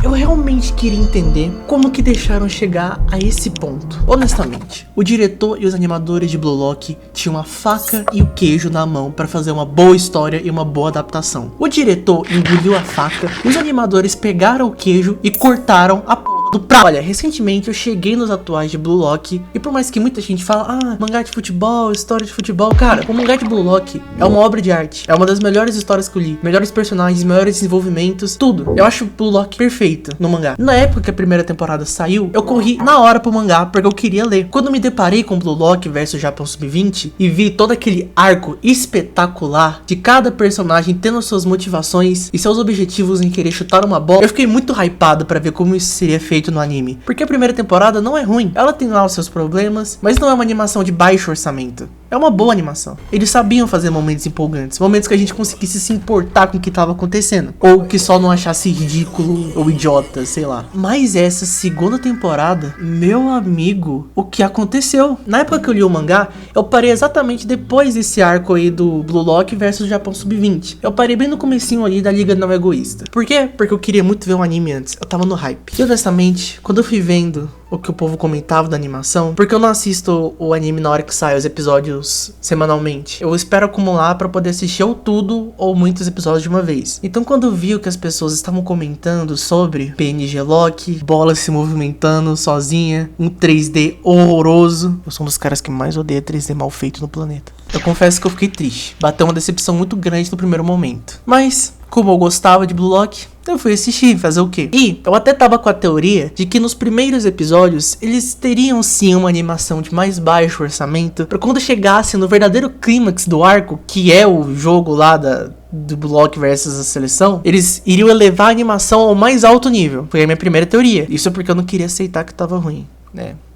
Eu realmente queria entender como que deixaram chegar a esse ponto. Honestamente, o diretor e os animadores de Blue Lock tinham a faca e o queijo na mão para fazer uma boa história e uma boa adaptação. O diretor engoliu a faca, os animadores pegaram o queijo e cortaram a do prato. Olha, recentemente eu cheguei nos atuais de Blue Lock e por mais que muita gente fala, mangá de futebol, história de futebol, cara, o mangá de Blue Lock é uma obra de arte, é uma das melhores histórias que eu li, melhores personagens, melhores desenvolvimentos, tudo. Eu acho Blue Lock perfeito no mangá. Na época que a primeira temporada saiu, eu corri na hora pro mangá porque eu queria ler. Quando me deparei com Blue Lock versus Japão Sub-20 e vi todo aquele arco espetacular de cada personagem tendo suas motivações e seus objetivos em querer chutar uma bola, eu fiquei muito hypado pra ver como isso seria feito no anime. Porque a primeira temporada não é ruim, ela tem lá os seus problemas, mas não é uma animação de baixo orçamento. É uma boa animação. Eles sabiam fazer momentos empolgantes, momentos que a gente conseguisse se importar com o que estava acontecendo, ou que só não achasse ridículo ou idiota, sei lá. Mas essa segunda temporada, meu amigo, o que aconteceu? Na época que eu li o mangá, eu parei exatamente depois desse arco aí do Blue Lock versus Japão Sub-20. Eu parei bem no comecinho ali da Liga Não Egoísta. Por quê? Porque eu queria muito ver um anime antes. Eu tava no hype. E honestamente, quando eu fui vendo o que o povo comentava da animação, porque eu não assisto o anime na hora que sai os episódios semanalmente. Eu espero acumular pra poder assistir ou tudo ou muitos episódios de uma vez. Então quando eu vi o que as pessoas estavam comentando sobre PNG Lock, bola se movimentando sozinha, um 3D horroroso. Eu sou um dos caras que mais odeia 3D mal feito no planeta. Eu confesso que eu fiquei triste. Bateu uma decepção muito grande no primeiro momento. Mas, como eu gostava de Blue Lock, eu fui assistir, fazer o quê? E eu até tava com a teoria de que nos primeiros episódios eles teriam sim uma animação de mais baixo orçamento, pra quando chegasse no verdadeiro clímax do arco, que é o jogo lá do Blue Lock versus a seleção, eles iriam elevar a animação ao mais alto nível. Foi a minha primeira teoria. Isso é porque eu não queria aceitar que tava ruim.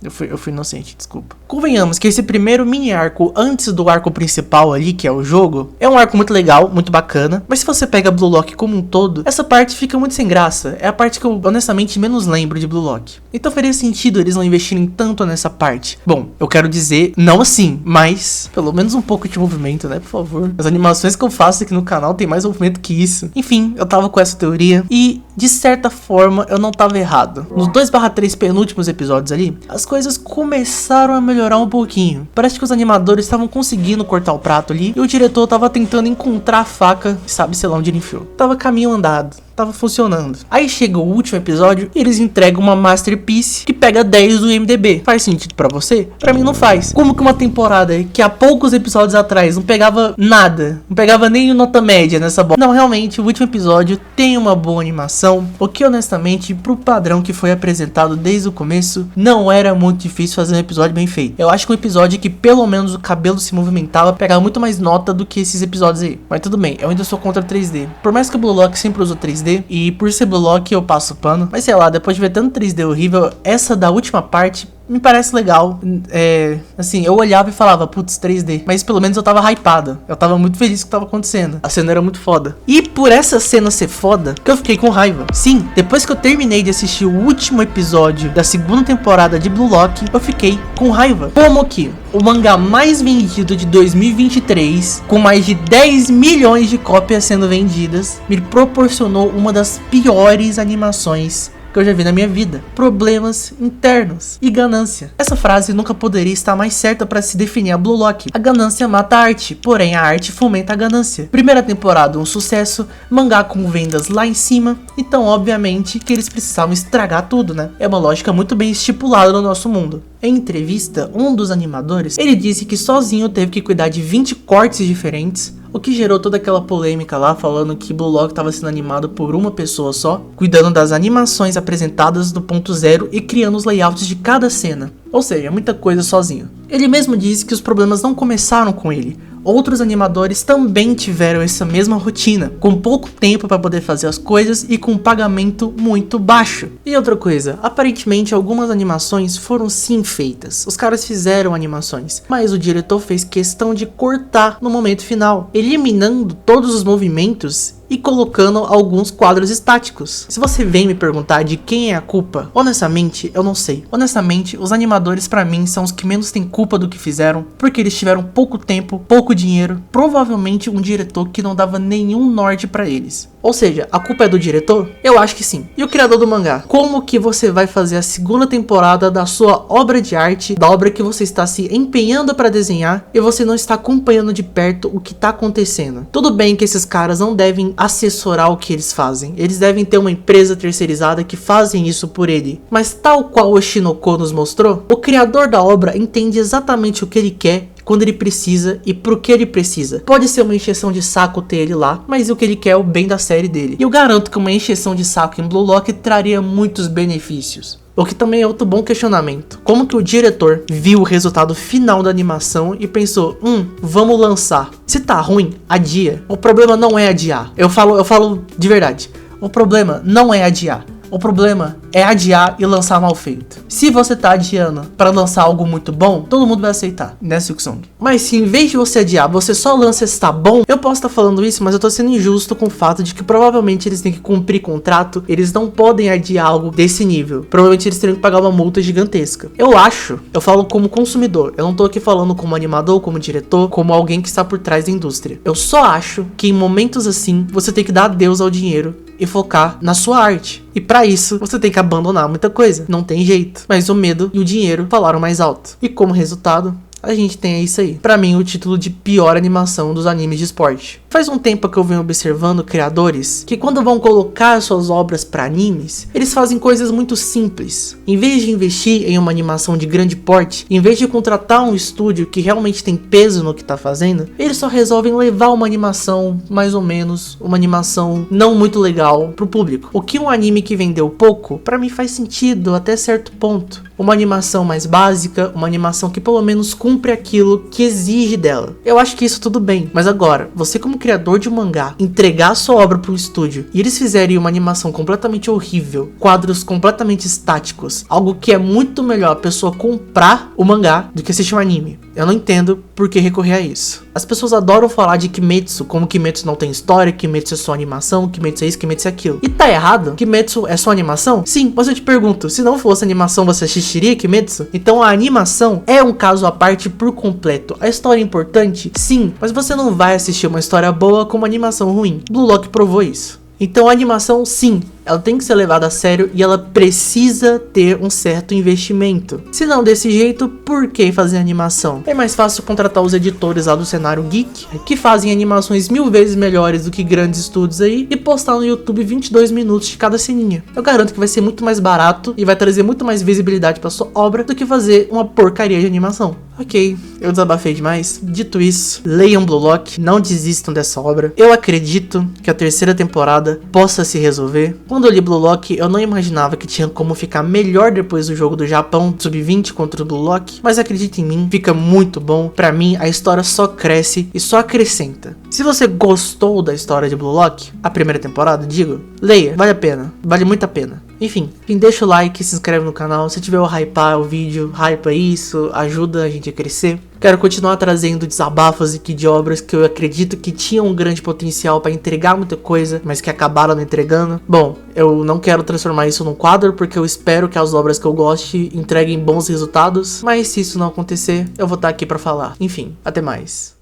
Eu fui inocente, desculpa. Convenhamos que esse primeiro mini arco, antes do arco principal ali, que é o jogo, é um arco muito legal, muito bacana. Mas se você pega Blue Lock como um todo, essa parte fica muito sem graça. É a parte que eu, honestamente, menos lembro de Blue Lock. Então faria sentido eles não investirem tanto nessa parte. Bom, eu quero dizer, não assim, mas pelo menos um pouco de movimento, né, por favor. As animações que eu faço aqui no canal tem mais movimento que isso. Enfim, eu tava com essa teoria e, de certa forma, eu não tava errado. Nos 2/3 penúltimos episódios ali, as coisas começaram a melhorar um pouquinho. Parece que os animadores estavam conseguindo cortar o prato ali e o diretor tava tentando encontrar a faca, sabe, sei lá onde ele enfiou. Tava caminho andado. Tava funcionando. Aí chega o último episódio e eles entregam uma masterpiece que pega 10 do IMDb. Faz sentido pra você? Pra mim não faz. Como que uma temporada que há poucos episódios atrás não pegava nada, não pegava nem nota média nessa bola. Não, realmente, o último episódio tem uma boa animação, o que honestamente, pro padrão que foi apresentado desde o começo, não era muito difícil fazer um episódio bem feito. Eu acho que um episódio que pelo menos o cabelo se movimentava pegava muito mais nota do que esses episódios aí. Mas tudo bem, eu ainda sou contra 3D. Por mais que o Blue Lock sempre usou 3D, e por ser Blue Lock eu passo pano. Mas sei lá, depois de ver tanto 3D horrível, essa da última parte me parece legal. Assim, eu olhava e falava, putz, 3D. Mas pelo menos eu tava hypado. Eu tava muito feliz com o que tava acontecendo. A cena era muito foda. E por essa cena ser foda, que eu fiquei com raiva. Sim, depois que eu terminei de assistir o último episódio da segunda temporada de Blue Lock, eu fiquei com raiva. Como que o mangá mais vendido de 2023, com mais de 10 milhões de cópias sendo vendidas, me proporcionou uma das piores animações que eu já vi na minha vida. Problemas internos e ganância. Essa frase nunca poderia estar mais certa para se definir a Blue Lock. A ganância mata a arte, porém a arte fomenta a ganância. Primeira temporada um sucesso, mangá com vendas lá em cima, então obviamente que eles precisavam estragar tudo, né? É uma lógica muito bem estipulada no nosso mundo. Em entrevista, um dos animadores, ele disse que sozinho teve que cuidar de 20 cortes diferentes, o que gerou toda aquela polêmica lá, falando que Blue Lock estava sendo animado por uma pessoa só, cuidando das animações apresentadas do ponto zero e criando os layouts de cada cena. Ou seja, muita coisa sozinho. Ele mesmo disse que os problemas não começaram com ele. Outros animadores também tiveram essa mesma rotina, com pouco tempo para poder fazer as coisas e com um pagamento muito baixo. E outra coisa, aparentemente algumas animações foram sim feitas. Os caras fizeram animações, mas o diretor fez questão de cortar no momento final, eliminando todos os movimentos e colocando alguns quadros estáticos. Se você vem me perguntar de quem é a culpa, honestamente, eu não sei. Honestamente, os animadores pra mim são os que menos têm culpa do que fizeram, porque eles tiveram pouco tempo, pouco dinheiro, provavelmente um diretor que não dava nenhum norte pra eles. Ou seja, a culpa é do diretor? Eu acho que sim. E o criador do mangá? Como que você vai fazer a segunda temporada da sua obra de arte, da obra que você está se empenhando para desenhar, e você não está acompanhando de perto o que está acontecendo? Tudo bem que esses caras não devem assessorar o que eles fazem. Eles devem ter uma empresa terceirizada que fazem isso por ele. Mas tal qual o Shinoko nos mostrou, o criador da obra entende exatamente o que ele quer, quando ele precisa e pro que ele precisa. Pode ser uma encheção de saco ter ele lá, mas o que ele quer é o bem da série dele. E eu garanto que uma encheção de saco em Blue Lock traria muitos benefícios. O que também é outro bom questionamento. Como que o diretor viu o resultado final da animação e pensou, vamos lançar. Se tá ruim, adia. O problema não é adiar. Eu falo de verdade. O problema não é adiar. O problema é adiar e lançar mal feito. Se você tá adiando para lançar algo muito bom, todo mundo vai aceitar, né, Silksong? Mas se em vez de você adiar, você só lança se tá bom, eu posso estar falando isso, mas eu tô sendo injusto com o fato de que provavelmente eles têm que cumprir contrato, eles não podem adiar algo desse nível. Provavelmente eles teriam que pagar uma multa gigantesca. Eu falo como consumidor, eu não tô aqui falando como animador, como diretor, como alguém que está por trás da indústria. Eu só acho que em momentos assim, você tem que dar adeus ao dinheiro e focar na sua arte. E pra isso, você tem que abandonar muita coisa. Não tem jeito. Mas o medo e o dinheiro falaram mais alto. E como resultado, a gente tem isso aí. Pra mim, o título de pior animação dos animes de esporte. Faz um tempo que eu venho observando criadores que quando vão colocar suas obras pra animes, eles fazem coisas muito simples. Em vez de investir em uma animação de grande porte, em vez de contratar um estúdio que realmente tem peso no que tá fazendo, eles só resolvem levar uma animação, mais ou menos, uma animação não muito legal pro público. O que um anime que vendeu pouco, pra mim faz sentido até certo ponto. Uma animação mais básica, uma animação que pelo menos cumpre aquilo que exige dela. Eu acho que isso tudo bem, mas agora, você como criador de um mangá, entregar sua obra para um estúdio e eles fizerem uma animação completamente horrível, quadros completamente estáticos, algo que é muito melhor a pessoa comprar o mangá do que assistir um anime. Eu não entendo por que recorrer a isso. As pessoas adoram falar de Kimetsu, como Kimetsu não tem história, Kimetsu é só animação, Kimetsu é isso, Kimetsu é aquilo. E tá errado? Kimetsu é só animação? Sim, mas eu te pergunto, se não fosse animação, você assistiria Kimetsu? Então a animação é um caso à parte por completo. A história é importante? Sim, mas você não vai assistir uma história boa com uma animação ruim. Blue Lock provou isso. Então a animação, sim, ela tem que ser levada a sério e ela precisa ter um certo investimento. Se não desse jeito, por que fazer animação? É mais fácil contratar os editores lá do cenário geek, que fazem animações 1000 vezes melhores do que grandes estúdios aí, e postar no YouTube 22 minutos de cada ceninha. Eu garanto que vai ser muito mais barato e vai trazer muito mais visibilidade para sua obra do que fazer uma porcaria de animação. Ok, eu desabafei demais. Dito isso, leiam Blue Lock, não desistam dessa obra. Eu acredito que a terceira temporada possa se resolver. Quando eu li Blue Lock, eu não imaginava que tinha como ficar melhor depois do jogo do Japão Sub-20 contra o Blue Lock, mas acredite em mim, fica muito bom. Pra mim, a história só cresce e só acrescenta. Se você gostou da história de Blue Lock, a primeira temporada, digo, leia, vale a pena, vale muito a pena. Enfim, deixa o like, se inscreve no canal. Se tiver o hypar o vídeo, hypa isso, ajuda a gente a crescer. Quero continuar trazendo desabafos aqui de obras que eu acredito que tinham um grande potencial para entregar muita coisa, mas que acabaram não entregando. Bom, eu não quero transformar isso num quadro, porque eu espero que as obras que eu goste entreguem bons resultados, mas se isso não acontecer, eu vou estar aqui para falar. Enfim, até mais.